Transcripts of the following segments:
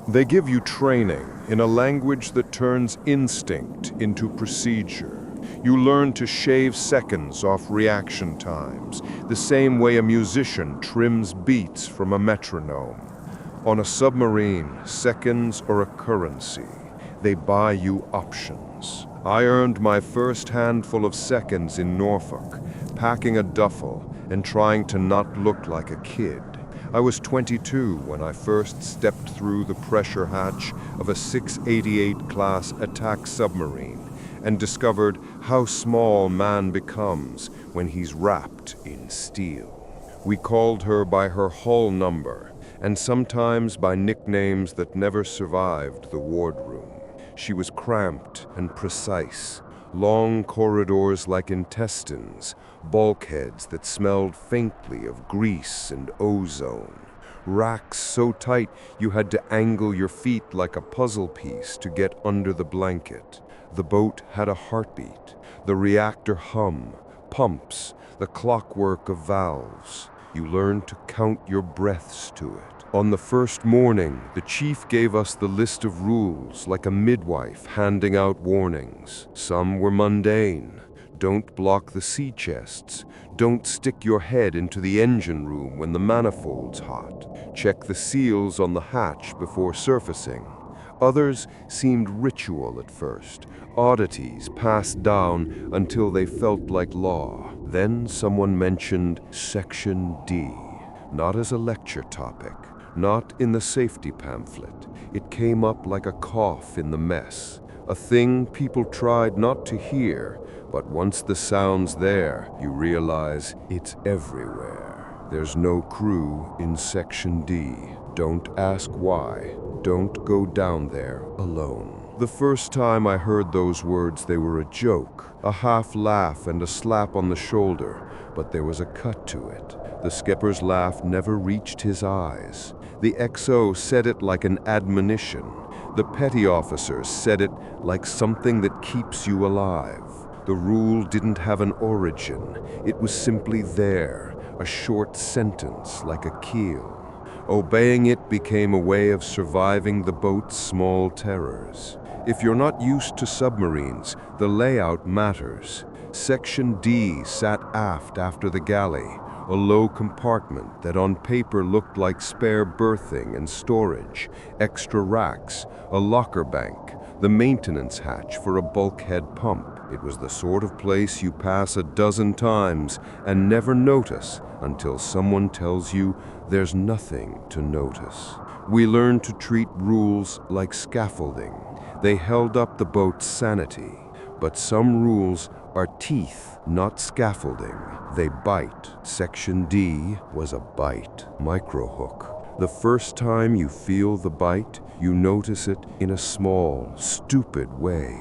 They give you training in a language that turns instinct into procedure. You learn to shave seconds off reaction times, the same way a musician trims beats from a metronome. On a submarine, seconds are a currency. They buy you options. I earned my first handful of seconds in Norfolk, packing a duffel and trying to not look like a kid. I was 22 when I first stepped through the pressure hatch of a 688 class attack submarine and discovered how small man becomes when he's wrapped in steel. We called her by her hull number and sometimes by nicknames that never survived the wardroom. She was cramped and precise, long corridors like intestines, bulkheads that smelled faintly of grease and ozone, racks so tight you had to angle your feet like a puzzle piece to get under the blanket. The boat had a heartbeat, the reactor hum, pumps, the clockwork of valves. You learned to count your breaths to it. On the first morning, the chief gave us the list of rules like a midwife handing out warnings. Some were mundane. Don't block the sea chests. Don't stick your head into the engine room when the manifold's hot. Check the seals on the hatch before surfacing. Others seemed ritual at first, oddities passed down until they felt like law. Then someone mentioned Section D, not as a lecture topic, not in the safety pamphlet. It came up like a cough in the mess, a thing people tried not to hear, but once the sound's there, you realize it's everywhere. There's no crew in Section D. Don't ask why. Don't go down there alone. The first time I heard those words, they were a joke, a half laugh and a slap on the shoulder, but there was a cut to it. The skipper's laugh never reached his eyes. The XO said it like an admonition. The petty officers said it like something that keeps you alive. The rule didn't have an origin. It was simply there, a short sentence like a keel. Obeying it became a way of surviving the boat's small terrors. If you're not used to submarines, the layout matters. Section D sat aft after the galley, a low compartment that on paper looked like spare berthing and storage, extra racks, a locker bank, the maintenance hatch for a bulkhead pump. It was the sort of place you pass a dozen times and never notice until someone tells you there's nothing to notice. We learned to treat rules like scaffolding. They held up the boat's sanity. But some rules are teeth, not scaffolding. They bite. Section D was a bite. Microhook. The first time you feel the bite, you notice it in a small, stupid way.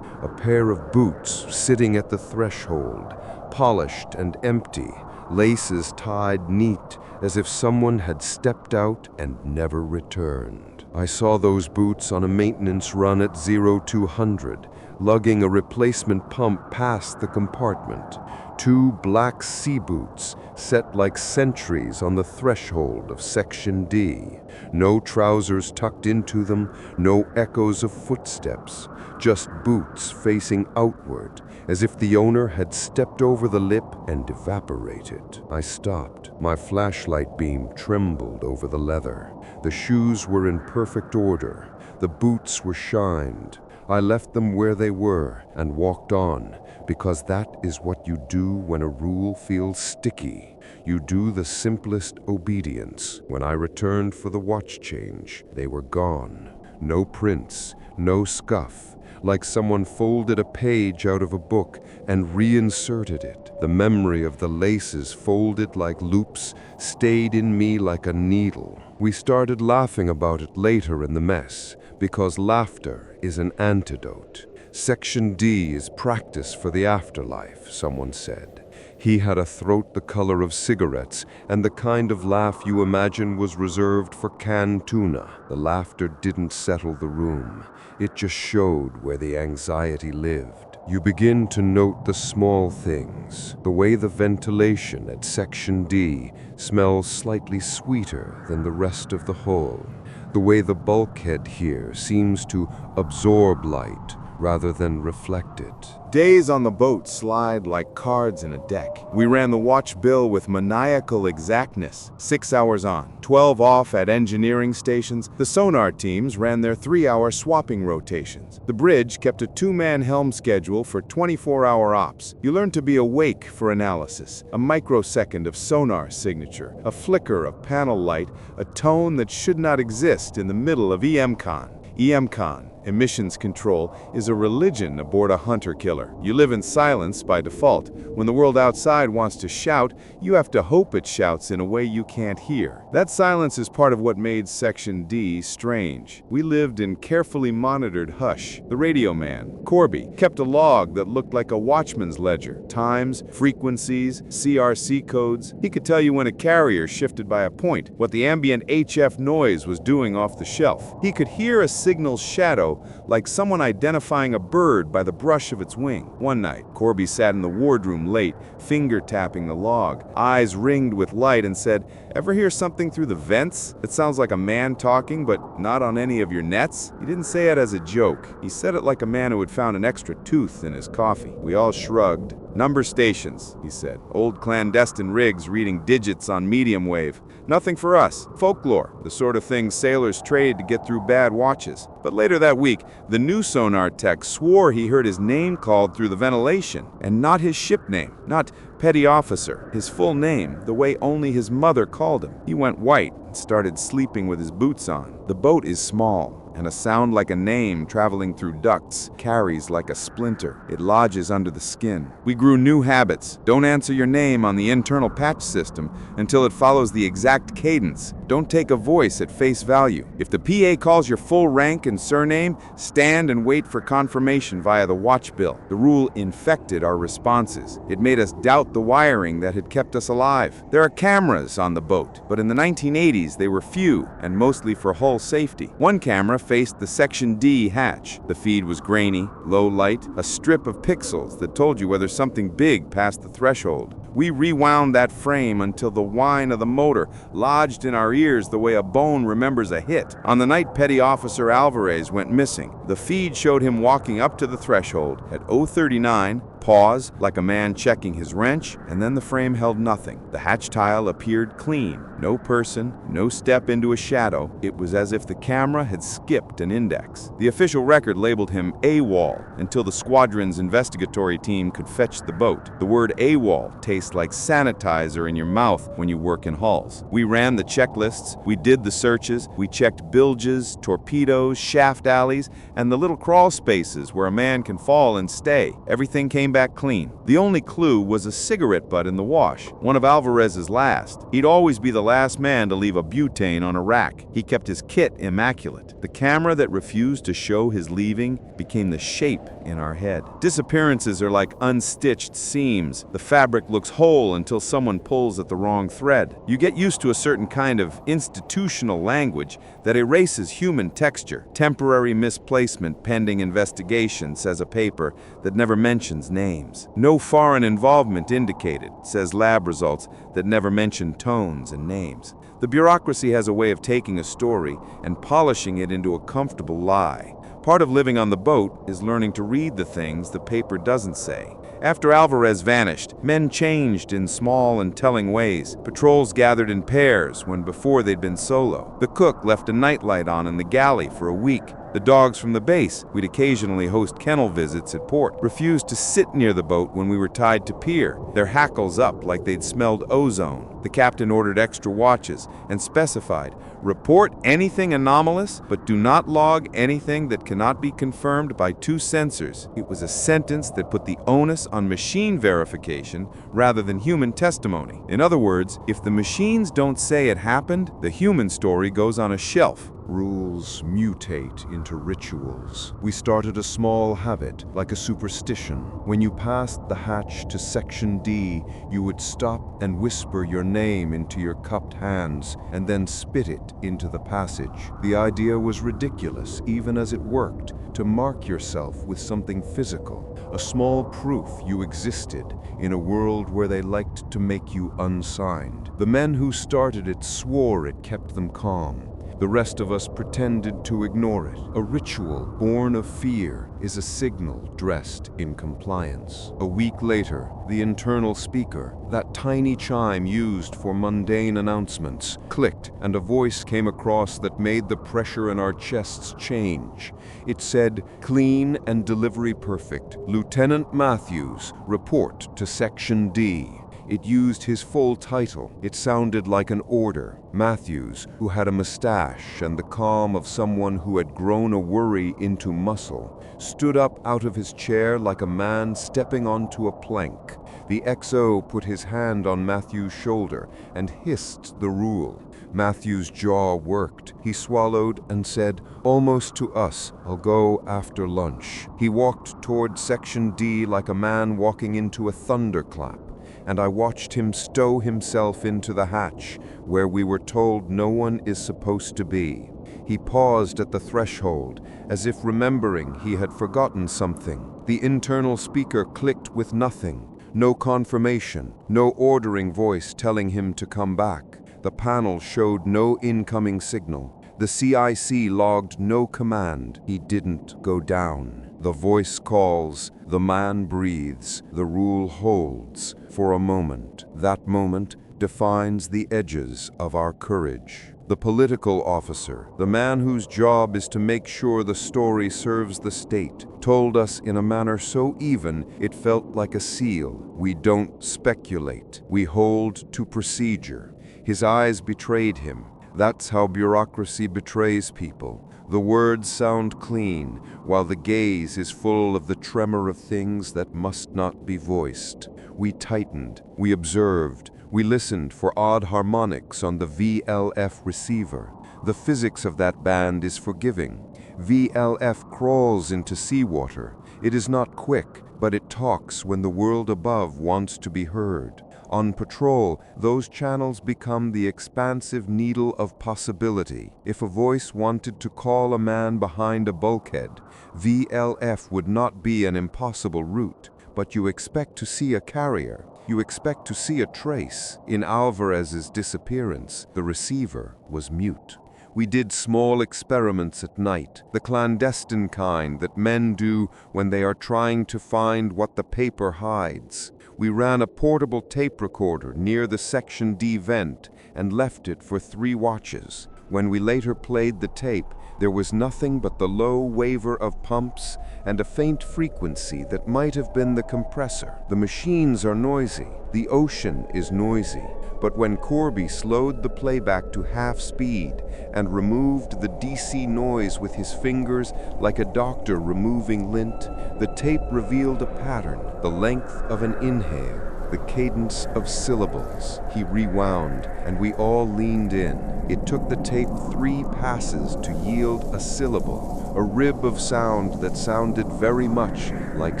A pair of boots sitting at the threshold, polished and empty, laces tied neat as if someone had stepped out and never returned. I saw those boots on a maintenance run at 0200, lugging a replacement pump past the compartment. Two black sea boots set like sentries on the threshold of Section D. No trousers tucked into them, no echoes of footsteps, just boots facing outward, as if the owner had stepped over the lip and evaporated. I stopped. My flashlight beam trembled over the leather. The shoes were in perfect order. The boots were shined. I left them where they were and walked on, because that is what you do when a rule feels sticky. You do the simplest obedience. When I returned for the watch change, they were gone. No prints, no scuff, like someone folded a page out of a book and reinserted it. The memory of the laces folded like loops stayed in me like a needle. We started laughing about it later in the mess, because laughter is an antidote. Section D is practice for the afterlife, someone said. He had a throat the color of cigarettes and the kind of laugh you imagine was reserved for canned tuna. The laughter didn't settle the room. It just showed where the anxiety lived. You begin to note the small things, the way the ventilation at Section D smells slightly sweeter than the rest of the hull, The way the bulkhead here seems to absorb light rather than reflect it. Days on the boat slide like cards in a deck. We ran the watch bill with maniacal exactness. 6 hours on, 12 off at engineering stations. The sonar teams ran their 3-hour swapping rotations. The bridge kept a 2-man helm schedule for 24-hour ops. You learned to be awake for analysis. A microsecond of sonar signature, a flicker of panel light, a tone that should not exist in the middle of EMCON. EMCON, emissions control, is a religion aboard a hunter-killer. You live in silence by default. When the world outside wants to shout, you have to hope it shouts in a way you can't hear. That silence is part of what made Section D strange. We lived in carefully monitored hush. The radio man, Corby, kept a log that looked like a watchman's ledger. Times, frequencies, CRC codes. He could tell you when a carrier shifted by a point, what the ambient HF noise was doing off the shelf. He could hear a signal's shadow, like someone identifying a bird by the brush of its wing. One night, Corby sat in the wardroom late, finger-tapping the log, eyes ringed with light, and said, "Ever hear something through the vents? It sounds like a man talking, but not on any of your nets?" He didn't say it as a joke. He said it like a man who had found an extra tooth in his coffee. We all shrugged. "Number stations," he said. "Old clandestine rigs reading digits on medium wave. Nothing for us. Folklore, the sort of thing sailors trade to get through bad watches." But later that week, the new sonar tech swore he heard his name called through the ventilation, and not his ship name, not petty officer, his full name, the way only his mother called him. He went white and started sleeping with his boots on. The boat is small, and a sound like a name traveling through ducts carries like a splinter. It lodges under the skin. We grew new habits. Don't answer your name on the internal patch system until it follows the exact cadence. Don't take a voice at face value. If the PA calls your full rank and surname, stand and wait for confirmation via the watch bill. The rule infected our responses. It made us doubt the wiring that had kept us alive. There are cameras on the boat, but in the 1980s they were few and mostly for hull safety. One camera faced the Section D hatch. The feed was grainy, low light, a strip of pixels that told you whether something big passed the threshold. We rewound that frame until the whine of the motor lodged in our ears the way a bone remembers a hit. On the night Petty Officer Alvarez went missing, the feed showed him walking up to the threshold at 0:39, pause like a man checking his wrench, and then the frame held nothing. The hatch tile appeared clean. No person, no step into a shadow. It was as if the camera had skipped an index. The official record labeled him AWOL until the squadron's investigatory team could fetch the boat. The word AWOL tastes like sanitizer in your mouth when you work in hulls. We ran the checklists, we did the searches, we checked bilges, torpedoes, shaft alleys, and the little crawl spaces where a man can fall and stay. Everything came back clean. The only clue was a cigarette butt in the wash, one of Alvarez's last. He'd always be the last man to leave a butane on a rack. He kept his kit immaculate. The camera that refused to show his leaving became the shape in our head. Disappearances are like unstitched seams. The fabric looks whole until someone pulls at the wrong thread. You get used to a certain kind of institutional language that erases human texture. Temporary misplacement pending investigation, says a paper that never mentions names. No foreign involvement indicated, says lab results that never mention tones and names. The bureaucracy has a way of taking a story and polishing it into a comfortable lie. Part of living on the boat is learning to read the things the paper doesn't say. After Alvarez vanished, men changed in small and telling ways. Patrols gathered in pairs when before they'd been solo. The cook left a nightlight on in the galley for a week. The dogs from the base, we'd occasionally host kennel visits at port, refused to sit near the boat when we were tied to pier, their hackles up like they'd smelled ozone. The captain ordered extra watches and specified, report anything anomalous, but do not log anything that cannot be confirmed by 2 sensors. It was a sentence that put the onus on machine verification rather than human testimony. In other words, if the machines don't say it happened, the human story goes on a shelf. Rules mutate into rituals. We started a small habit, like a superstition. When you passed the hatch to Section D, you would stop and whisper your name into your cupped hands, and then spit it into the passage. The idea was ridiculous, even as it worked, to mark yourself with something physical, a small proof you existed in a world where they liked to make you unsigned. The men who started it swore it kept them calm. The rest of us pretended to ignore it. A ritual born of fear is a signal dressed in compliance. A week later, the internal speaker, that tiny chime used for mundane announcements, clicked, and a voice came across that made the pressure in our chests change. It said, "Clean and delivery perfect. Lieutenant Matthews, report to Section D." It used his full title. It sounded like an order. Matthews, who had a mustache and the calm of someone who had grown a worry into muscle, stood up out of his chair like a man stepping onto a plank. The XO put his hand on Matthews' shoulder and hissed the rule. Matthews' jaw worked. He swallowed and said, "Almost to us. I'll go after lunch." He walked toward Section D like a man walking into a thunderclap, and I watched him stow himself into the hatch, where we were told no one is supposed to be. He paused at the threshold, as if remembering he had forgotten something. The internal speaker clicked with nothing. No confirmation, no ordering voice telling him to come back. The panel showed no incoming signal. The CIC logged no command. He didn't go down. The voice calls, the man breathes, the rule holds. For a moment, that moment defines the edges of our courage. The political officer, the man whose job is to make sure the story serves the state, told us in a manner so even it felt like a seal. We don't speculate. We hold to procedure. His eyes betrayed him. That's how bureaucracy betrays people. The words sound clean, while the gaze is full of the tremor of things that must not be voiced. We tightened, we observed, we listened for odd harmonics on the VLF receiver. The physics of that band is forgiving. VLF crawls into seawater. It is not quick, but it talks when the world above wants to be heard. On patrol, those channels become the expansive needle of possibility. If a voice wanted to call a man behind a bulkhead, VLF would not be an impossible route, but you expect to see a carrier. You expect to see a trace. In Alvarez's disappearance, the receiver was mute. We did small experiments at night, the clandestine kind that men do when they are trying to find what the paper hides. We ran a portable tape recorder near the Section D vent and left it for 3 watches. When we later played the tape, there was nothing but the low waver of pumps and a faint frequency that might have been the compressor. The machines are noisy. The ocean is noisy. But when Corby slowed the playback to half speed and removed the DC noise with his fingers like a doctor removing lint, the tape revealed a pattern, the length of an inhale, the cadence of syllables. He rewound, and we all leaned in. It took the tape 3 passes to yield a syllable, a rib of sound that sounded very much like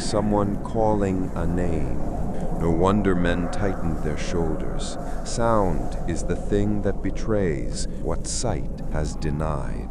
someone calling a name. No wonder men tightened their shoulders. Sound is the thing that betrays what sight has denied.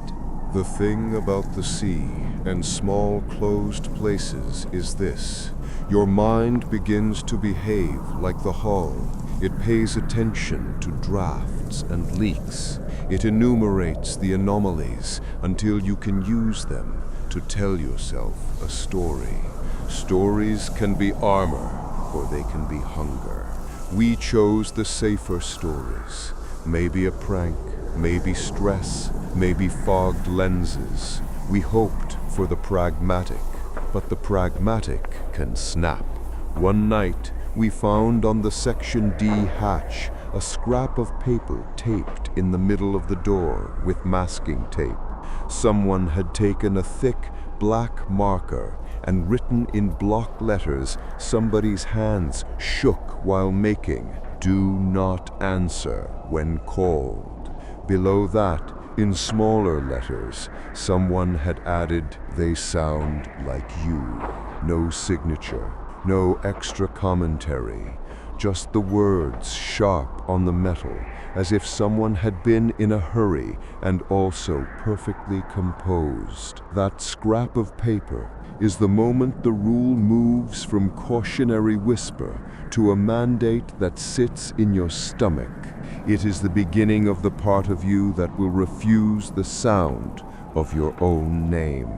The thing about the sea and small closed places is this. Your mind begins to behave like the hull. It pays attention to drafts and leaks. It enumerates the anomalies until you can use them to tell yourself a story. Stories can be armor, or they can be hunger. We chose the safer stories. Maybe a prank, maybe stress, maybe fogged lenses. We hoped for the pragmatic, but the pragmatic can snap. One night, we found on the Section D hatch a scrap of paper taped in the middle of the door with masking tape. Someone had taken a thick, black marker and written in block letters somebody's hands shook while making, "Do not answer when called." Below that, in smaller letters, someone had added, "They sound like you." No signature, no extra commentary, just the words sharp on the metal, as if someone had been in a hurry and also perfectly composed. That scrap of paper is the moment the rule moves from cautionary whisper to a mandate that sits in your stomach. It is the beginning of the part of you that will refuse the sound of your own name.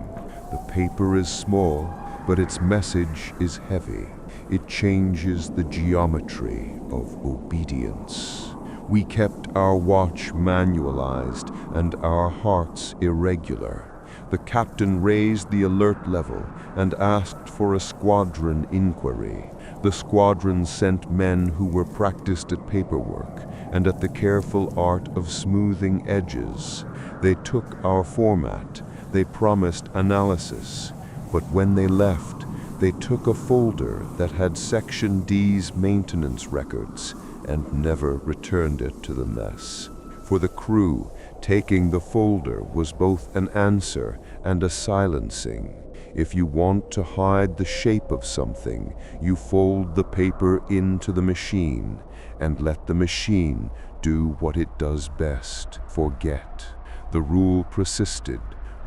The paper is small, but its message is heavy. It changes the geometry of obedience. We kept our watch manualized and our hearts irregular. The captain raised the alert level and asked for a squadron inquiry. The squadron sent men who were practiced at paperwork and at the careful art of smoothing edges. They took our format. They promised analysis. But when they left, they took a folder that had Section D's maintenance records and never returned it to the mess. For the crew, taking the folder was both an answer and a silencing. If you want to hide the shape of something, you fold the paper into the machine and let the machine do what it does best: forget. The rule persisted.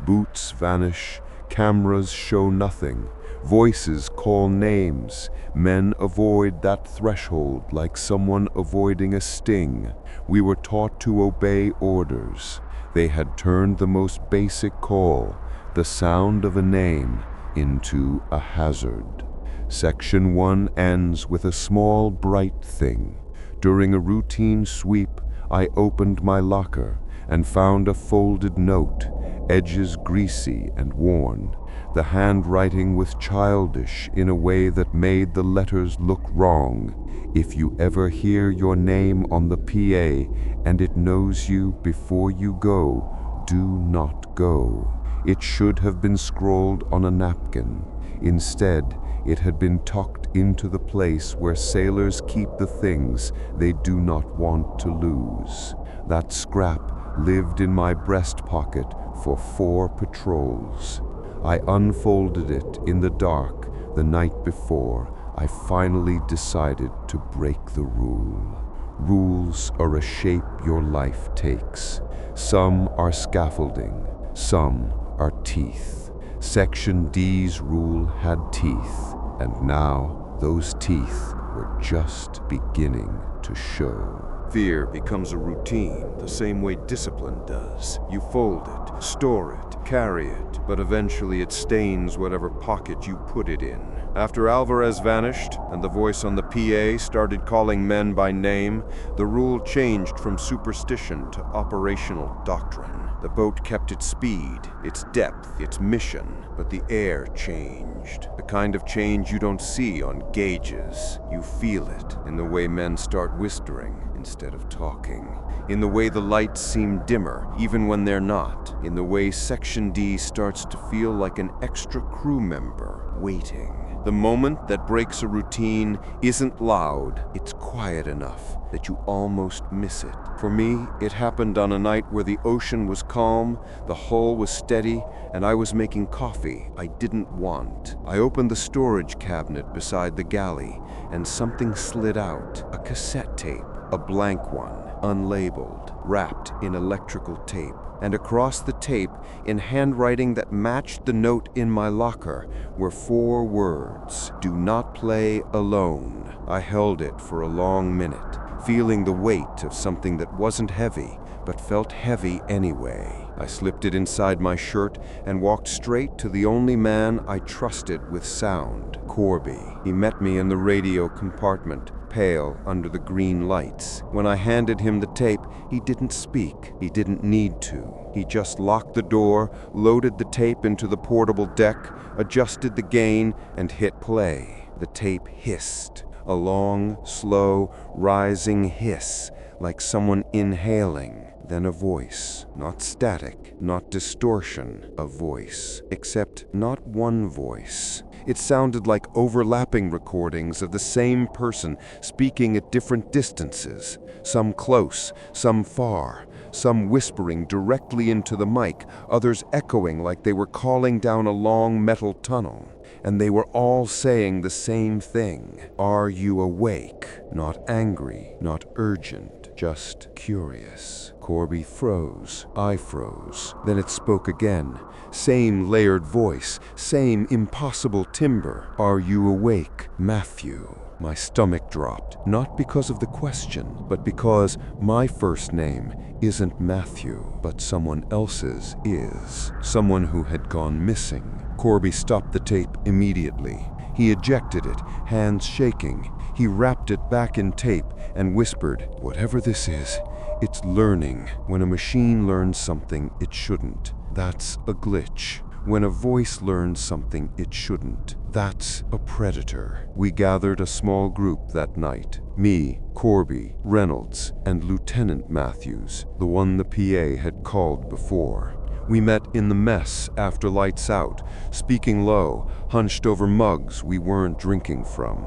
Boots vanish, cameras show nothing, voices call names, men avoid that threshold like someone avoiding a sting. We were taught to obey orders. They had turned the most basic call, the sound of a name, into a hazard. Section 1 ends with a small, bright thing. During a routine sweep, I opened my locker and found a folded note, edges greasy and worn. The handwriting was childish in a way that made the letters look wrong. If you ever hear your name on the PA and it knows you before you go, do not go. It should have been scrawled on a napkin. Instead, it had been tucked into the place where sailors keep the things they do not want to lose. That scrap lived in my breast pocket for 4 patrols. I unfolded it in the dark the night before I finally decided to break the rule. Rules are a shape your life takes. Some are scaffolding, some are teeth. Section D's rule had teeth, and now those teeth were just beginning to show. Fear becomes a routine, the same way discipline does. You fold it, store it, carry it, but eventually it stains whatever pocket you put it in. After Alvarez vanished and the voice on the PA started calling men by name, the rule changed from superstition to operational doctrine. The boat kept its speed, its depth, its mission, but the air changed. The kind of change you don't see on gauges. You feel it in the way men start whispering instead of talking, in the way the lights seem dimmer even when they're not, in the way Section D starts to feel like an extra crew member waiting. The moment that breaks a routine isn't loud, it's quiet enough that you almost miss it. For me, it happened on a night where the ocean was calm, the hull was steady, and I was making coffee I didn't want. I opened the storage cabinet beside the galley, and something slid out, a cassette tape, a blank one, unlabeled, wrapped in electrical tape. And across the tape, in handwriting that matched the note in my locker, were 4 words: "Do not play alone." I held it for a long minute, feeling the weight of something that wasn't heavy, but felt heavy anyway. I slipped it inside my shirt and walked straight to the only man I trusted with sound, Corby. He met me in the radio compartment, pale under the green lights. When I handed him the tape, he didn't speak. He didn't need to. He just locked the door, loaded the tape into the portable deck, adjusted the gain, and hit play. The tape hissed, a long, slow, rising hiss, like someone inhaling. Then a voice, not static, not distortion, a voice, except not one voice. It sounded like overlapping recordings of the same person speaking at different distances, some close, some far, some whispering directly into the mic, others echoing like they were calling down a long metal tunnel. And they were all saying the same thing. Are you awake? Not angry, not urgent, just curious. Corby froze. I froze. Then it spoke again. Same layered voice, same impossible timbre. Are you awake, Matthew? My stomach dropped, not because of the question, but because my first name isn't Matthew, but someone else's is. Someone who had gone missing. Corby stopped the tape immediately. He ejected it, hands shaking. He wrapped it back in tape and whispered, "Whatever this is, it's learning. When a machine learns something it shouldn't, that's a glitch. When a voice learns something it shouldn't, that's a predator." We gathered a small group that night. Me, Corby, Reynolds, and Lieutenant Matthews, the one the PA had called before. We met in the mess after lights out, speaking low, hunched over mugs we weren't drinking from.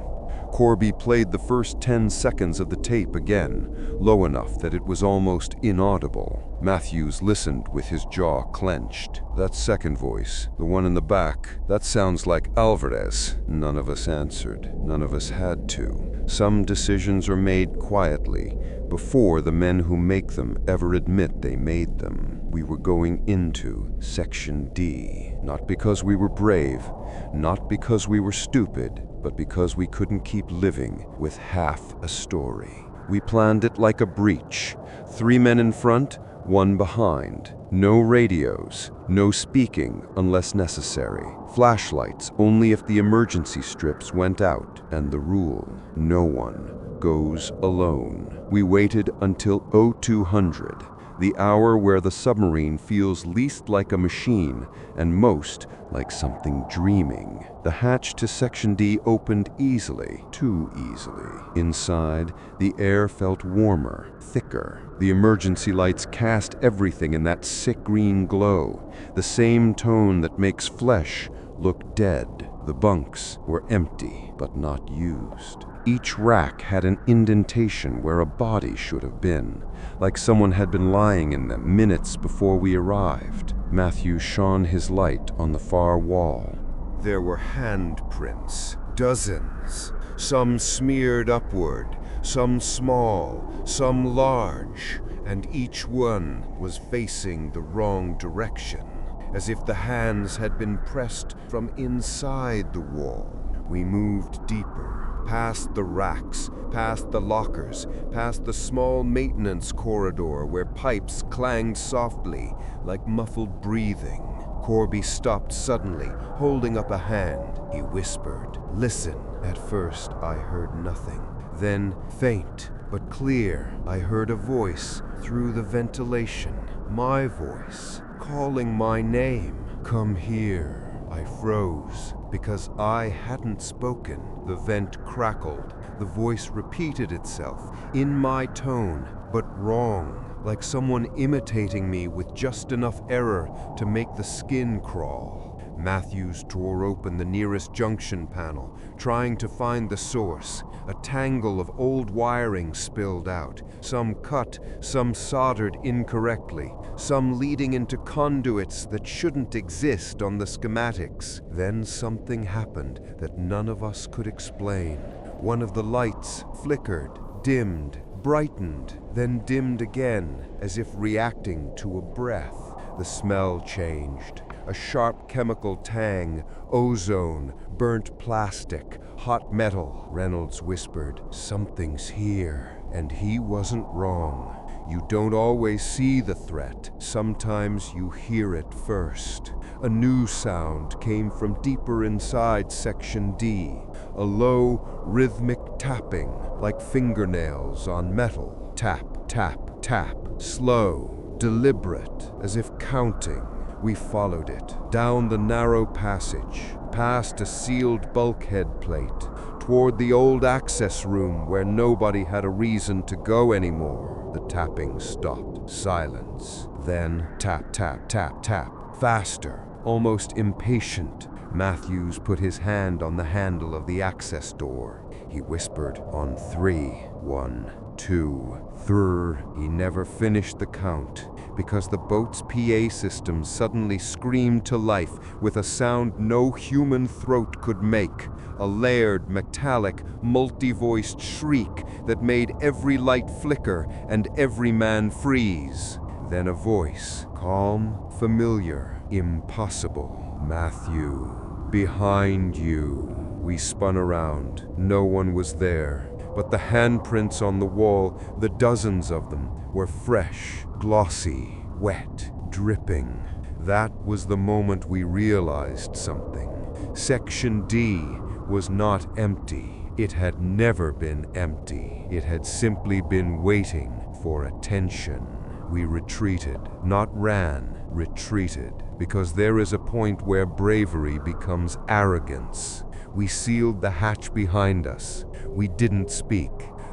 Corby played the first 10 seconds of the tape again, low enough that it was almost inaudible. Matthews listened with his jaw clenched. That second voice, the one in the back, that sounds like Alvarez. None of us answered. None of us had to. Some decisions are made quietly, before the men who make them ever admit they made them. We were going into Section D, not because we were brave, not because we were stupid, but because we couldn't keep living with half a story. We planned it like a breach. 3 men in front, 1 behind. No radios, no speaking unless necessary. Flashlights only if the emergency strips went out. And the rule, no one goes alone. We waited until 0200, the hour where the submarine feels least like a machine and most like something dreaming. The hatch to Section D opened easily, too easily. Inside, the air felt warmer, thicker. The emergency lights cast everything in that sick green glow, the same tone that makes flesh look dead. The bunks were empty, but not used. Each rack had an indentation where a body should have been, like someone had been lying in them minutes before we arrived. Matthew shone his light on the far wall. There were handprints, dozens, some smeared upward, some small, some large, and each one was facing the wrong direction, as if the hands had been pressed from inside the wall. We moved deeper, past the racks, past the lockers, past the small maintenance corridor where pipes clanged softly, like muffled breathing. Corby stopped suddenly, holding up a hand. He whispered, "Listen." At first, I heard nothing. Then, faint but clear, I heard a voice through the ventilation. My voice, calling my name. "Come here." I froze, because I hadn't spoken. The vent crackled. The voice repeated itself, in my tone, but wrong, like someone imitating me with just enough error to make the skin crawl. Matthews tore open the nearest junction panel, trying to find the source. A tangle of old wiring spilled out, some cut, some soldered incorrectly, some leading into conduits that shouldn't exist on the schematics. Then something happened that none of us could explain. One of the lights flickered, dimmed, brightened, then dimmed again, as if reacting to a breath. The smell changed. A sharp chemical tang, ozone, burnt plastic, hot metal. Reynolds whispered, "Something's here." And he wasn't wrong. You don't always see the threat. Sometimes you hear it first. A new sound came from deeper inside Section D. A low, rhythmic tapping, like fingernails on metal. Tap, tap, tap. Slow, deliberate, as if counting. We followed it, down the narrow passage, past a sealed bulkhead plate, toward the old access room where nobody had a reason to go anymore. The tapping stopped. Silence. Then tap, tap, tap, tap. Faster, almost impatient. Matthews put his hand on the handle of the access door. He whispered, "On 3. 1, 2, 3. He never finished the count because the boat's PA system suddenly screamed to life with a sound no human throat could make, a layered, metallic, multi-voiced shriek that made every light flicker and every man freeze. Then a voice, calm, familiar, impossible. "Matthew, behind you." We spun around. No one was there. But the handprints on the wall, the dozens of them, were fresh, glossy, wet, dripping. That was the moment we realized something. Section D was not empty. It had never been empty. It had simply been waiting for attention. We retreated, not ran, retreated, because there is a point where bravery becomes arrogance. We sealed the hatch behind us. We didn't speak.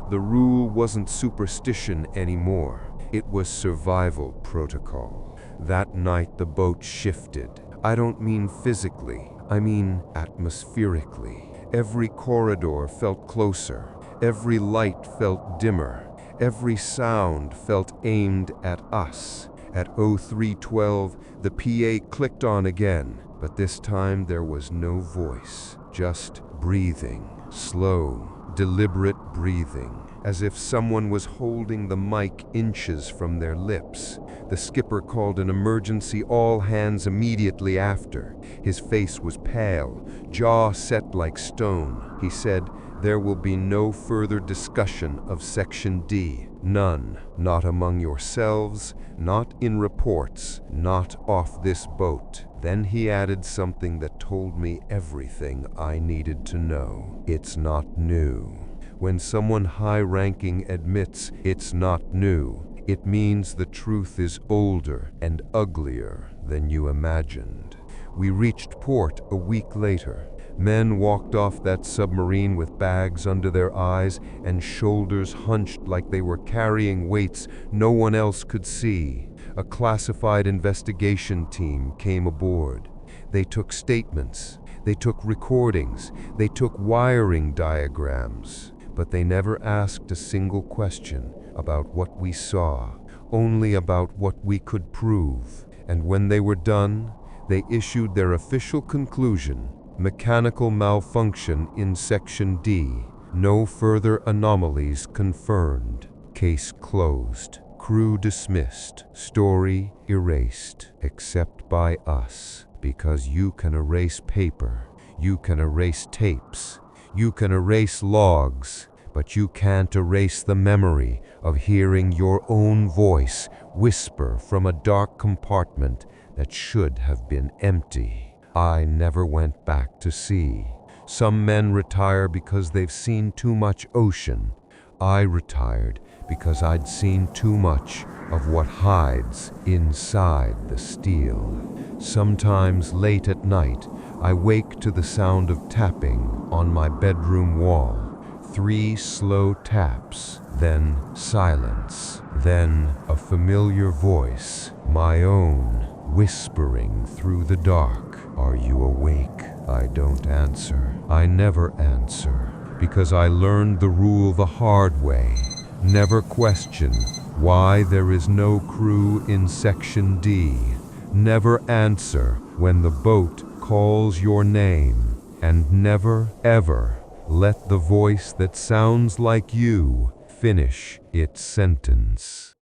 The rule wasn't superstition anymore. It was survival protocol. That night the boat shifted. I don't mean physically, I mean atmospherically. Every corridor felt closer. Every light felt dimmer. Every sound felt aimed at us. At 0312, the PA clicked on again, but this time there was no voice, just breathing, slow, deliberate breathing, as if someone was holding the mic inches from their lips. The skipper called an emergency all hands immediately after. His face was pale, jaw set like stone. He said, "There will be no further discussion of Section D. None. Not among yourselves, not in reports, not off this boat." Then he added something that told me everything I needed to know. It's not new. When someone high-ranking admits it's not new, it means the truth is older and uglier than you imagined. We reached port a week later. Men walked off that submarine with bags under their eyes and shoulders hunched like they were carrying weights no one else could see. A classified investigation team came aboard. They took statements, they took recordings, they took wiring diagrams, but they never asked a single question about what we saw, only about what we could prove. And when they were done, they issued their official conclusion: mechanical malfunction in Section D. No further anomalies confirmed. Case closed. Crew dismissed. Story erased. Except by us. Because you can erase paper. You can erase tapes. You can erase logs. But you can't erase the memory of hearing your own voice whisper from a dark compartment that should have been empty. I never went back to sea. Some men retire because they've seen too much ocean. I retired because I'd seen too much of what hides inside the steel. Sometimes late at night, I wake to the sound of tapping on my bedroom wall. 3 slow taps, then silence, then a familiar voice, my own, whispering through the dark. "Are you awake?" I don't answer. I never answer, because I learned the rule the hard way. Never question why there is no crew in Section D. Never answer when the boat calls your name. And never, ever, let the voice that sounds like you finish its sentence.